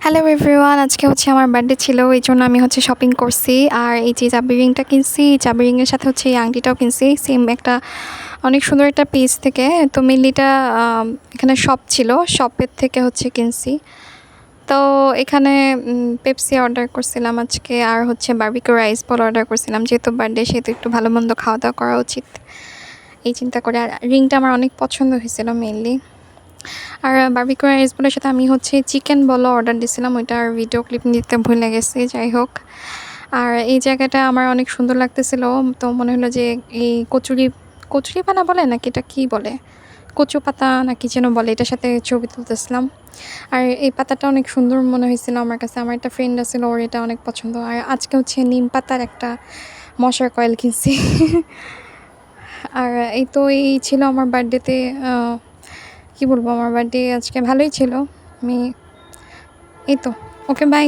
Hello everyone, আজকে হচ্ছে আমার বার্থডে ছিল, এই জন্য আমি হচ্ছে শপিং করছি। আর এই যে চাবি রিংটা কিনছি, চাবি রিংয়ের সাথে হচ্ছে এই আংটিটাও কিনছি সেম একটা অনেক সুন্দর একটা পেজ থেকে। তো মেনলিটা এখানে শপ ছিল, শপের থেকে হচ্ছে কিনছি। তো এখানে পেপসি অর্ডার করছিলাম আজকে, আর হচ্ছে বারবিকিউ রাইস বল অর্ডার করছিলাম, যেহেতু বার্থডে সেহেতু একটু ভালো মন্দ খাওয়া দাওয়া করা উচিত এই চিন্তা করে। আর রিংটা আমার অনেক পছন্দ হয়েছিল মেনলি। আর বারবিকিউ রাইস বলের সাথে আমি হচ্ছে চিকেন বলও অর্ডার দিয়েছিলাম, ওইটার ভিডিও ক্লিপ নিতে ভুলে গেছি, যাই হোক। আর এই জায়গাটা আমার অনেক সুন্দর লাগতেছিল, তো মনে হলো যে এই কচুরি কচুরি পানা বলে নাকি এটা কী বলে, কচু পাতা নাকি যেন বলে, এটার সাথে ছবি তুলতেছিলাম। আর এই পাতাটা অনেক সুন্দর মনে হয়েছিল আমার কাছে, আমার একটা ফ্রেন্ড আছিল, ওর এটা অনেক পছন্দ। আর আজকে হচ্ছে নিম পাতার একটা মশার কয়েল কিনছি। আর এই তো এই ছিল আমার বার্থডেতে। কী বলবো, আমার বার্থডে আজকে ভালোই ছিল। আমি এই তো, ওকে বাই।